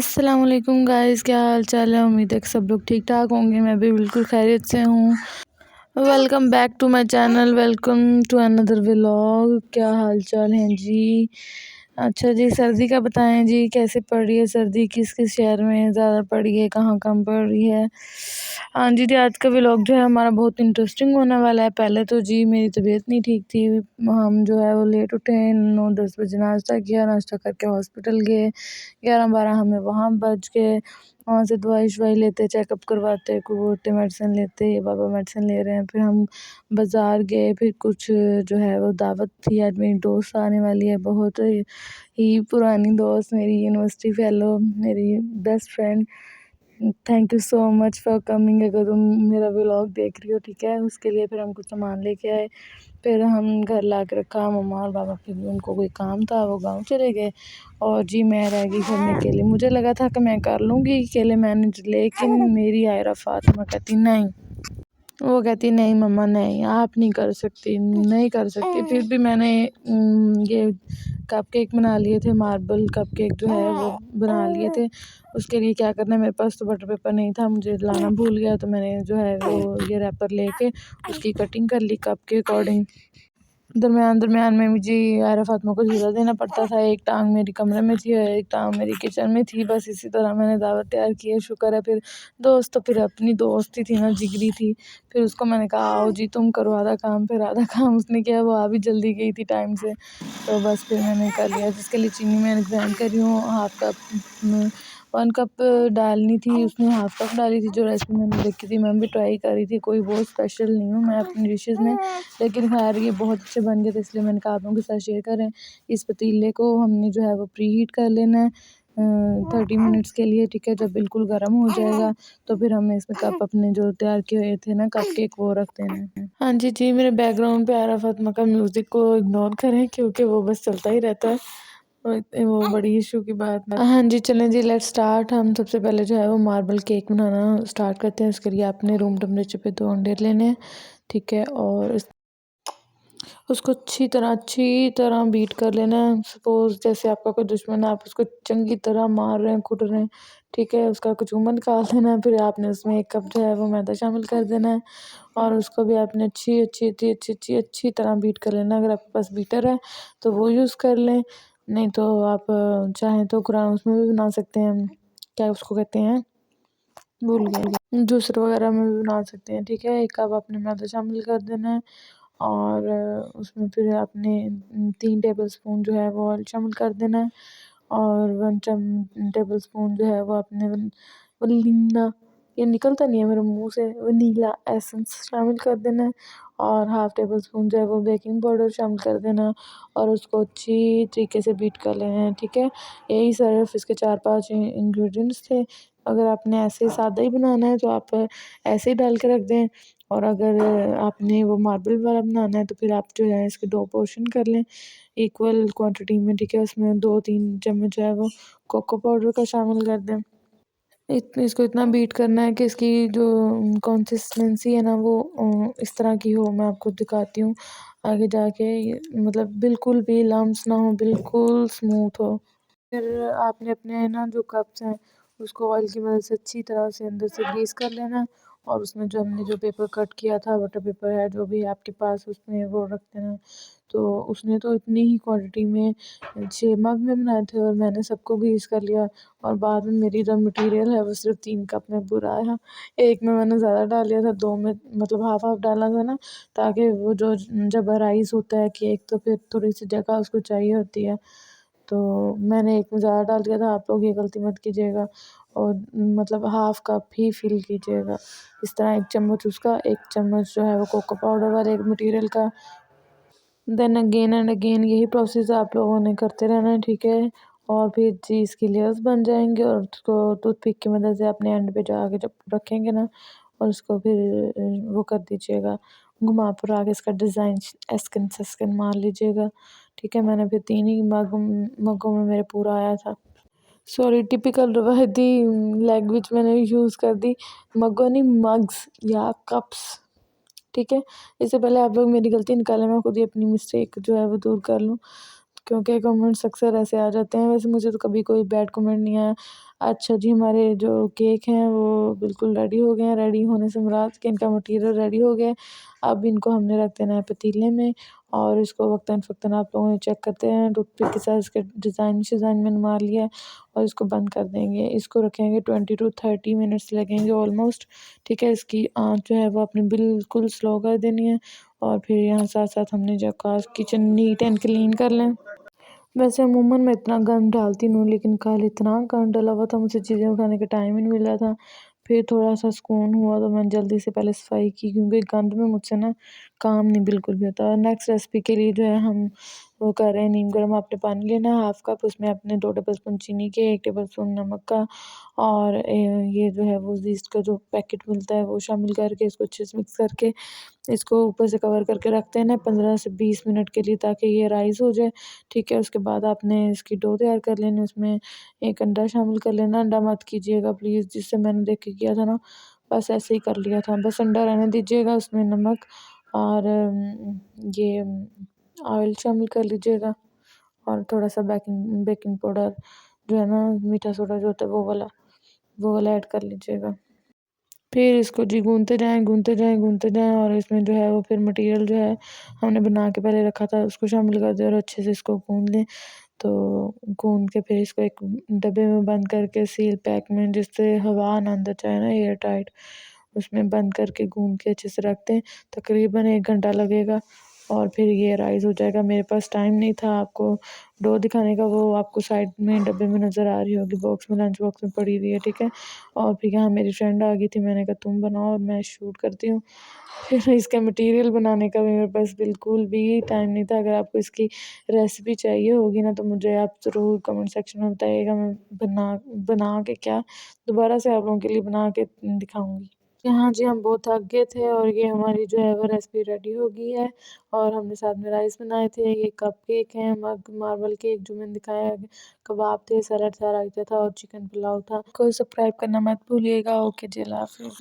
अस्सलाम वालेकुम गाइस, क्या हाल चाल है। उम्मीद है कि सब लोग ठीक ठाक होंगे। मैं भी बिल्कुल खैरियत से हूँ। Welcome back to my channel, welcome to another vlog. क्या हाल चाल है जी। अच्छा जी, सर्दी का बताएं जी, कैसे पड़ रही है सर्दी, किस किस शहर में ज़्यादा पड़ रही है, कहाँ कम पड़ रही है। हाँ जी, आज का व्लॉग जो है हमारा बहुत इंटरेस्टिंग होने वाला है। पहले तो जी मेरी तबीयत नहीं ठीक थी, हम जो है वो लेट उठे, 9-10 बजे नाश्ता किया, नाश्ता करके हॉस्पिटल गए। 11-12 हमें वहाँ बज गए। वहाँ से दवाई शवाई लेते, चेकअप करवाते, कोई बोलते मेडिसिन लेते, ये बाबा मेडिसिन ले रहे हैं। फिर हम बाज़ार गए, फिर कुछ जो है वो दावत थी। आज मेरी दोस्त आने वाली है, बहुत ही पुरानी दोस्त, मेरी यूनिवर्सिटी फेलो, मेरी best friend. Thank you so much for coming. अगर तुम मेरा व्लॉग देख रही हो, ठीक है, उसके लिए फिर हम कुछ सामान लेके आए। फिर हम घर ला के रखा, मम्मा और पापा, फिर उनको कोई काम था, वो गाँव चले गए। और जी मैं रह गई घर में अकेले। मुझे लगा था कि मैं कर लूँगी अकेले मैनेज, लेकिन मेरी आयरा फातिमा कहती नहीं। वो कहती नहीं मम्मा, नहीं आप नहीं कर सकती, नहीं कर सकती। फिर भी मैंने ये कपकेक बना लिए थे, मार्बल कपकेक जो है वो बना लिए थे। उसके लिए क्या करना है, मेरे पास तो बटर पेपर नहीं था, मुझे लाना भूल गया, तो मैंने जो है वो ये रैपर लेके उसकी कटिंग कर ली कप के अकॉर्डिंग। दरमियान में मुझे आयरा फातिमा को झूला देना पड़ता था। एक टांग मेरी कमरे में थी और एक टांग मेरी किचन में थी। बस इसी तरह मैंने दावत तैयार की है, शुक्र है। फिर दोस्त तो फिर अपनी दोस्ती थी ना, जिगरी थी। फिर उसको मैंने कहा आओ जी तुम करो आधा काम, फिर आधा काम उसने किया। वो आ भी जल्दी गई थी टाइम से, तो बस फिर मैंने कर लिया। जिसके लिए चीनी मैंने ग्राइंड करी हूँ, हाफ कप 1 कप डालनी थी, उसने हाफ कप डाली थी। जो रेसिपी मैंने देखी थी, मैं भी ट्राई करी थी। कोई बहुत स्पेशल नहीं हूँ मैं अपनी डिशेज़ में, लेकिन खैर ये बहुत अच्छे बन गए थे, इसलिए मैंने कहा आप लोगों के साथ शेयर करें। इस पतीले को हमने जो है वो प्री हीट कर लेना है 30 मिनट्स के लिए, ठीक है। जब बिल्कुल गर्म हो जाएगा तो फिर हमें इसमें कप अपने जो तैयार किए हुए थे ना कप केक, वो रख देना है। हाँ जी, मेरे बैकग्राउंड पे आयरा फातिमा का म्यूज़िक को इग्नोर करें, क्योंकि वो बस चलता ही रहता है। वो बड़ी इशू की बात है। हाँ जी, चलें जी, लेट्स स्टार्ट। हम सबसे पहले जो है वो मार्बल केक बनाना स्टार्ट करते हैं। उसके लिए आपने रूम टेम्परेचर पे 2 अंडे लेने हैं, ठीक है। और उसको अच्छी तरह बीट कर लेना है। सपोज़ जैसे आपका कोई दुश्मन है, आप उसको चंगी तरह मार रहे हैं, कुट रहे हैं, ठीक है। उसका कचूमर निकाल देना है। फिर आपने उसमें 1 कप जो है वो मैदा शामिल कर देना है, और उसको भी आपने अच्छी तरह बीट कर लेना है। अगर आपके पास बीटर है तो वो यूज़ कर लें, नहीं तो आप चाहें तो कुरान उसमें भी बना सकते हैं, क्या उसको कहते हैं, भूल गई, जूसर वगैरह में भी बना सकते हैं, ठीक है। 1 कप आपने मैदा शामिल कर देना है, और उसमें फिर आपने 3 टेबलस्पून जो है वो ऑयल शामिल कर देना है, और 1 टेबलस्पून जो है वो आपने वनीला, ये निकलता नहीं है मेरे मुंह से, वनीला एसेंस शामिल कर देना है, और हाफ़ टेबलस्पून जो है वो बेकिंग पाउडर शामिल कर देना है, और उसको अच्छी तरीके से बीट कर लेना है, ठीक है। यही सिर्फ इसके 4-5 इंग्रेडिएंट्स थे। अगर आपने ऐसे सादा ही बनाना है तो आप ऐसे ही डाल के रख दें, और अगर आपने वो मार्बल वाला बनाना है तो फिर आप जो है इसके 2 पोर्शन कर लें इक्वल क्वांटिटी में, ठीक है। उसमें 2-3 चम्मच जो है वो कोको पाउडर का शामिल कर दें। इसको इतना बीट करना है कि इसकी जो कंसिस्टेंसी है ना वो इस तरह की हो। मैं आपको दिखाती हूँ आगे जाके, ये मतलब बिल्कुल भी लम्स ना हो, बिल्कुल स्मूथ हो। फिर आपने अपने ना जो कप्स हैं उसको ऑयल की मदद से अच्छी तरह से अंदर से ग्रीस कर लेना है, और उसमें जो हमने जो पेपर कट किया था, बटर पेपर है जो भी है आपके पास, उसमें वो रख देना है। तो उसने तो इतनी ही क्वांटिटी में 6 मग में बनाए थे, और मैंने सबको ग्रीस कर लिया, और बाद में मेरी जो मटेरियल है वो सिर्फ 3 कप में पूरा आया। 1 में मैंने ज़्यादा डाल लिया था, 2 में मतलब हाफ हाफ डालना था ना, ताकि वो जो जब राइस होता है केक तो फिर थोड़ी सी जगह उसको चाहिए होती है। तो मैंने 1 में ज़्यादा डाल दिया था, आप लोग ये गलती मत कीजिएगा, और मतलब हाफ़ कप ही फिल कीजिएगा। इस तरह 1 चम्मच उसका, 1 चम्मच जो है वो कोको पाउडर वाले मटेरियल का। देन अगेन एंड अगेन यही प्रोसेस आप लोगों ने करते रहना है, ठीक है। और फिर जी इसकी लेयर्स बन जाएँगे, और उसको टूथपिक की मदद से अपने एंड पे जाके जब रखेंगे ना, और उसको फिर वो कर दीजिएगा, घुमा-फिरा के इसका डिज़ाइन एस्किन से स्किन मार लीजिएगा, ठीक है। मैंने फिर 3 ही मगों में मेरे पूरा आया था। सॉरी, टिपिकल रवायती लैंग्वेज मैंने यूज़ कर दी, मगों नहीं मग्स या कप्स, ठीक है। इससे पहले आप लोग मेरी गलती निकालें, मैं खुद ही अपनी मिस्टेक जो है वो दूर कर लूँ। क्योंकि कमेंट्स अक्सर ऐसे आ जाते हैं। वैसे मुझे तो कभी कोई बैड कमेंट नहीं आया। अच्छा जी, हमारे जो केक हैं वो बिल्कुल रेडी हो गए हैं। रेडी होने से मुराद कि इनका मटीरियल रेडी हो गया है। अब इनको हमने रख देना है पतीले में और इसको वक्तन-फ़वक्तन आप लोगों ने चेक करते हैं। टूथपिक के साथ इसके डिज़ाइन-शिज़ाइन मैंने मार लिया है और इसको बंद कर देंगे। इसको रखेंगे 20 टू 30 मिनट्स लगेंगे ऑलमोस्ट। ठीक है, इसकी आँच जो है वो आपने बिल्कुल स्लो कर देनी है और फिर यहाँ साथ-साथ हमने जो किचन नीट एंड क्लीन कर लें। वैसे अमूमन मैं इतना गंद डालती नहीं हूँ, लेकिन कल इतना गंद डला हुआ था, मुझे चीज़ें उठाने का टाइम ही नहीं मिल रहा था। फिर थोड़ा-सा सुकून हुआ तो मैंने जल्दी से पहले सफाई की, क्योंकि गंद में मुझसे ना काम नहीं बिल्कुल भी होता। नेक्स्ट रेसिपी के लिए जो है हम वो कर रहे हैं, नीम गर्म आपने पानी लेना है हाफ़ कप, उसमें आपने 2 टेबलस्पून चीनी के, 1 टेबलस्पून नमक का और ये जो है वो ईस्ट का जो पैकेट मिलता है वो शामिल करके इसको अच्छे से मिक्स करके इसको ऊपर से कवर करके रख देना है 15 से 20 मिनट के लिए, ताकि ये राइज़ हो जाए। ठीक है, उसके बाद आपने इसकी डो तैयार कर लेनी है, उसमें 1 अंडा शामिल कर लेना। अंडा मत कीजिएगा प्लीज़, जिससे मैंने देख के किया था ना, बस ऐसे ही कर लिया था। बस अंडा रहने दीजिएगा, उसमें नमक और ये ऑयल शामिल कर लीजिएगा और थोड़ा-सा बेकिंग बेकिंग पाउडर जो है ना, मीठा सोडा जो होता है वो वाला ऐड कर लीजिएगा। फिर इसको जी गूँथते जाएँ, गूँथते जाएँ, गूँथते जाएँ और इसमें जो है वो फिर मटीरियल जो है हमने बना के पहले रखा था उसको शामिल कर दें और अच्छे से इसको गूँथ लें। तो गूँथ के फिर इसको एक डब्बे में बंद करके सील पैक में, जिससे हवा ना अंदर जाए ना, एयर टाइट, उसमें बंद करके गूँथ के अच्छे से रख दें। तकरीबन 1 घंटा लगेगा और फिर ये राइज़ हो जाएगा। मेरे पास टाइम नहीं था आपको डो दिखाने का, वो आपको साइड में डब्बे में नज़र आ रही होगी, बॉक्स में, लंच बॉक्स में पड़ी हुई है, ठीक है। और फिर यहाँ मेरी फ्रेंड आ गई थी, मैंने कहा तुम बनाओ और मैं शूट करती हूँ। फिर इसका मटीरियल बनाने का भी मेरे पास बिल्कुल भी टाइम नहीं था। अगर आपको इसकी रेसिपी चाहिए होगी ना, तो मुझे आप ज़रूर कमेंट सेक्शन में बताइएगा, मैं बना बना के क्या दोबारा से आप लोगों के लिए बना के दिखाऊँगी। हाँ जी, हम बहुत थक गए थे और ये हमारी जो है वो रेसिपी रेडी हो गई है और हमने साथ में राइस बनाए थे, ये कप केक है, मग मार्बल केक जो मैंने दिखाया है, कबाब थे, सलाद था, रायता था और चिकन पुलाव था। को सब्सक्राइब करना मत भूलिएगा। ओके जी, अल्लाह हाफ़िज़।